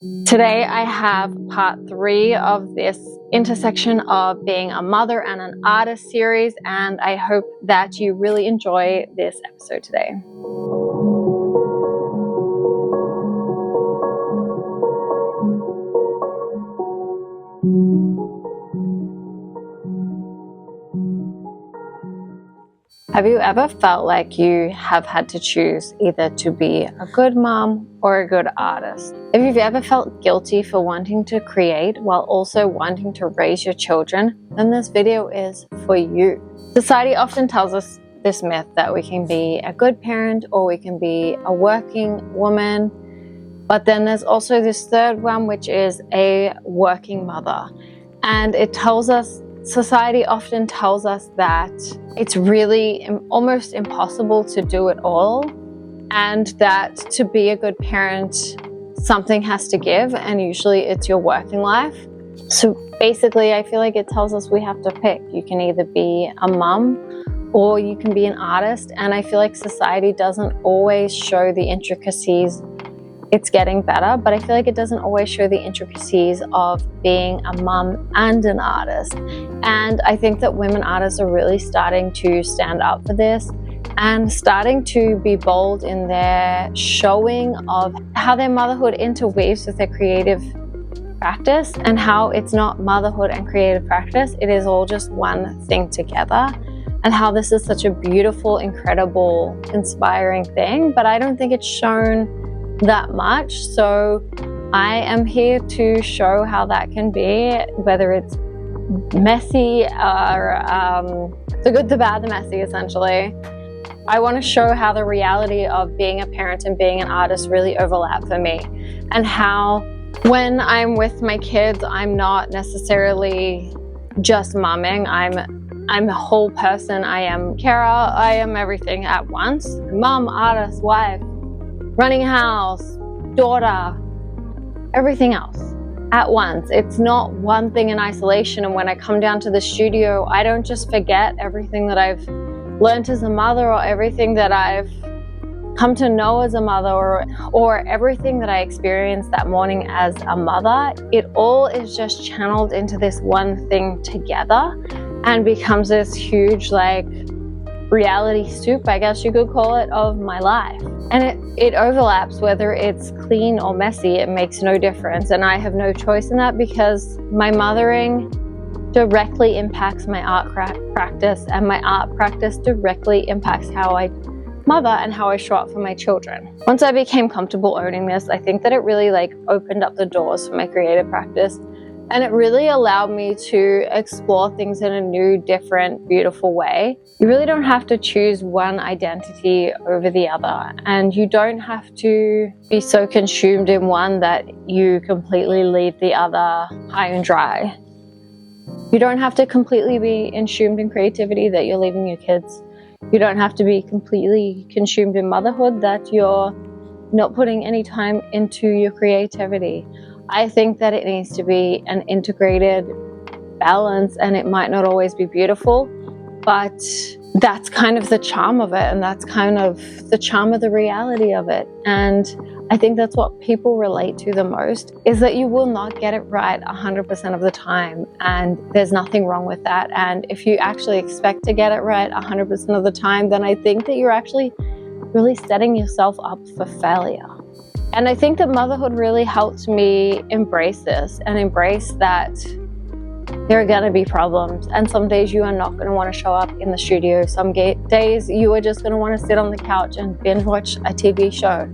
Today I have part 3 of this intersection of being a mother and an artist series, and I hope that you really enjoy this episode today. Have you ever felt like you have had to choose either to be a good mom or a good artist? If you've ever felt guilty for wanting to create while also wanting to raise your children, then this video is for you. Society often tells us this myth that we can be a good parent or we can be a working woman, but then there's also this third one, which is a working mother. And society often tells us that it's really almost impossible to do it all, and that to be a good parent, something has to give, and usually it's your working life. So basically, I feel like it tells us we have to pick. You can either be a mom or you can be an artist, and I feel like society doesn't always show the intricacies. It's getting better, but I feel like it doesn't always show the intricacies of being a mum and an artist. And I think that women artists are really starting to stand up for this and starting to be bold in their showing of how their motherhood interweaves with their creative practice, and how it's not motherhood and creative practice, it is all just one thing together, and how this is such a beautiful, incredible, inspiring thing, but I don't think it's shown that much. So I am here to show how that can be, whether it's messy or the good, the bad, the messy, essentially. I want to show how the reality of being a parent and being an artist really overlap for me, and how when I'm with my kids, I'm not necessarily just momming. I'm a whole person. I am Kara. I am everything at once. Mom, artist, wife, running a house, daughter, everything else at once. It's not one thing in isolation. And when I come down to the studio, I don't just forget everything that I've learned as a mother, or everything that I've come to know as a mother, or everything that I experienced that morning as a mother. It all is just channeled into this one thing together and becomes this huge, reality soup, I guess you could call it, of my life. And it overlaps, whether it's clean or messy, it makes no difference. And I have no choice in that, because my mothering directly impacts my art practice, and my art practice directly impacts how I mother and how I show up for my children. Once I became comfortable owning this, I think that it really opened up the doors for my creative practice. And it really allowed me to explore things in a new, different, beautiful way. You really don't have to choose one identity over the other. And you don't have to be so consumed in one that you completely leave the other high and dry. You don't have to completely be consumed in creativity that you're leaving your kids. You don't have to be completely consumed in motherhood that you're not putting any time into your creativity. I think that it needs to be an integrated balance, and it might not always be beautiful, but that's kind of the charm of it, and that's kind of the charm of the reality of it. And I think that's what people relate to the most, is that you will not get it right 100% of the time, and there's nothing wrong with that. And if you actually expect to get it right 100% of the time, then I think that you're actually really setting yourself up for failure. And I think that motherhood really helped me embrace this, and embrace that there are going to be problems. And some days you are not going to want to show up in the studio. Some days you are just going to want to sit on the couch and binge watch a TV show.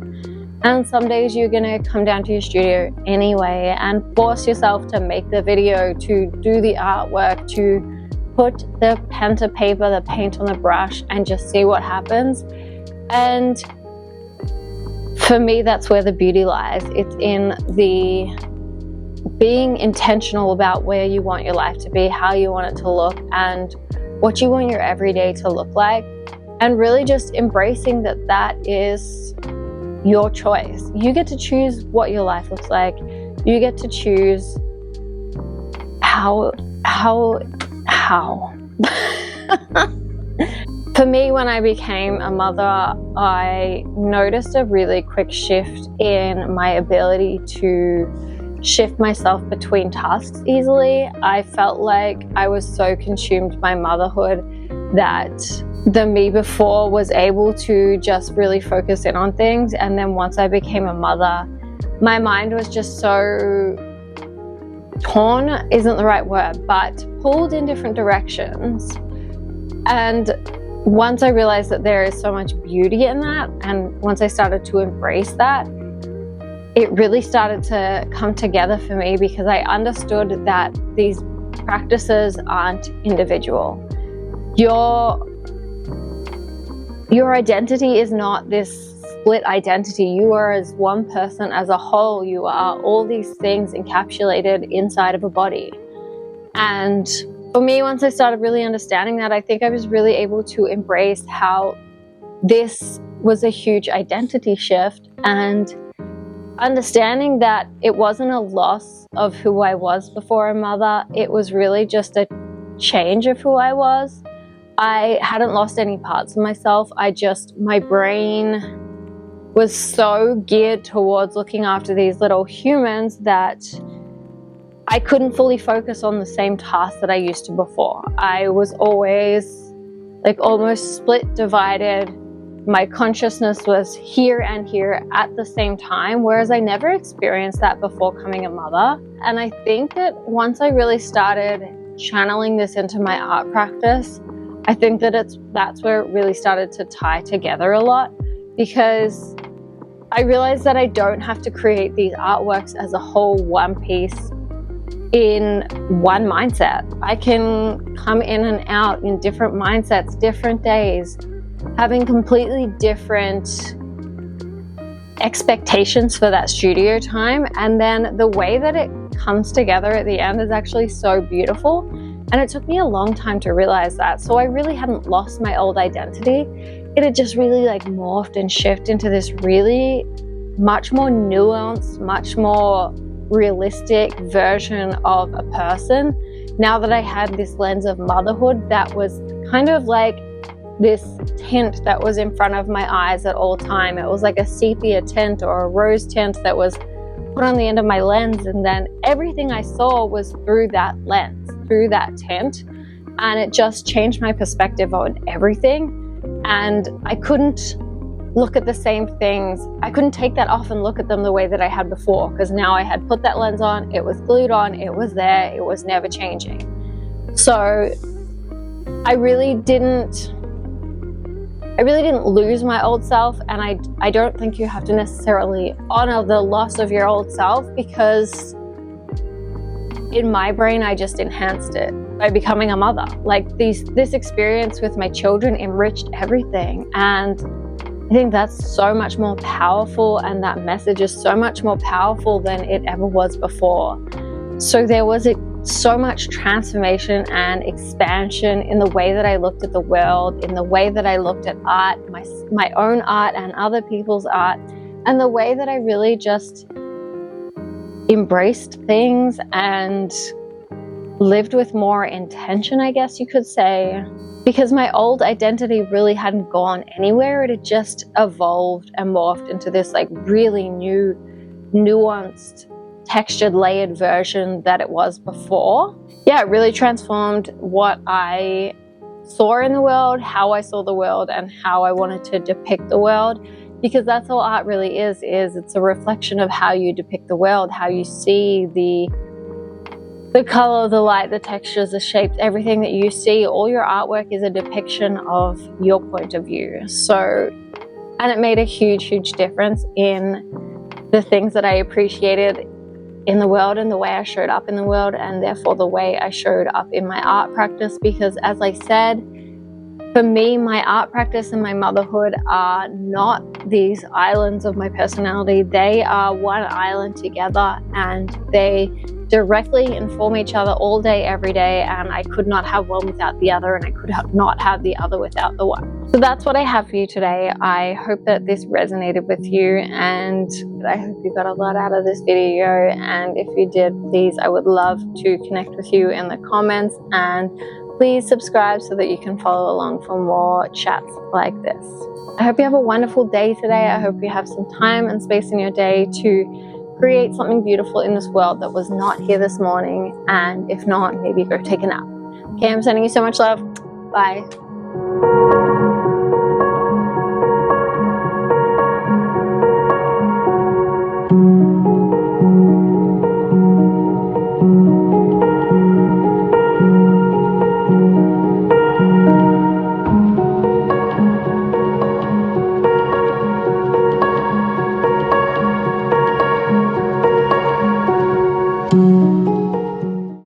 And some days you're going to come down to your studio anyway and force yourself to make the video, to do the artwork, to put the pen to paper, the paint on the brush, and just see what happens. And for me, that's where the beauty lies. It's in the being intentional about where you want your life to be, how you want it to look, and what you want your everyday to look like. And really just embracing that that is your choice. You get to choose what your life looks like. You get to choose how For me, when I became a mother, I noticed a really quick shift in my ability to shift myself between tasks easily. I felt like I was so consumed by motherhood that the me before was able to just really focus in on things. And then once I became a mother, my mind was just so torn, isn't the right word, but pulled in different directions. And once I realized that there is so much beauty in that, and once I started to embrace that, it really started to come together for me, because I understood that these practices aren't individual. Your identity is not this split identity. You are as one person as a whole. You are all these things encapsulated inside of a body. And for me, once I started really understanding that, I think I was really able to embrace how this was a huge identity shift, and understanding that it wasn't a loss of who I was before a mother. It was really just a change of who I was. I hadn't lost any parts of myself. My brain was so geared towards looking after these little humans that I couldn't fully focus on the same tasks that I used to before. I was always like almost split, divided. My consciousness was here and here at the same time, whereas I never experienced that before coming a mother. And I think that once I really started channeling this into my art practice, I think that that's where it really started to tie together a lot, because I realized that I don't have to create these artworks as a whole one piece in one mindset. I can come in and out in different mindsets, different days, having completely different expectations for that studio time. And then the way that it comes together at the end is actually so beautiful. And it took me a long time to realize that. So I really hadn't lost my old identity. It had just really like morphed and shifted into this really much more nuanced, much more realistic version of a person. Now that I had this lens of motherhood that was kind of like this tint that was in front of my eyes at all time. It was like a sepia tint or a rose tint that was put on the end of my lens, and then everything I saw was through that lens, through that tint, and it just changed my perspective on everything. And I couldn't look at the same things. I couldn't take that off and look at them the way that I had before, because now I had put that lens on, it was glued on, it was there, it was never changing. So I really didn't lose my old self, and I don't think you have to necessarily honor the loss of your old self, because in my brain I just enhanced it by becoming a mother. Like this experience with my children enriched everything, and I think that's so much more powerful, and that message is so much more powerful than it ever was before. So there was so much transformation and expansion in the way that I looked at the world, in the way that I looked at art, my own art and other people's art, and the way that I really just embraced things and lived with more intention, I guess you could say. Because my old identity really hadn't gone anywhere. It had just evolved and morphed into this like really new, nuanced, textured, layered version that it was before. Yeah, it really transformed what I saw in the world, how I saw the world, and how I wanted to depict the world. Because that's all art really is it's a reflection of how you depict the world, how you see the color, the light, the textures, the shapes, everything that you see. All your artwork is a depiction of your point of view. And it made a huge, huge difference in the things that I appreciated in the world and the way I showed up in the world, and therefore the way I showed up in my art practice. Because as I said, for me, my art practice and my motherhood are not these islands of my personality. They are one island together, and they directly inform each other all day, every day, and I could not have one without the other, and I could not have the other without the one. So that's what I have for you today. I hope that this resonated with you, and I hope you got a lot out of this video. And if you did, please, I would love to connect with you in the comments and Please subscribe so that you can follow along for more chats like this. I hope you have a wonderful day today. I hope you have some time and space in your day to create something beautiful in this world that was not here this morning. And if not, maybe go take a nap. Okay, I'm sending you so much love. Bye.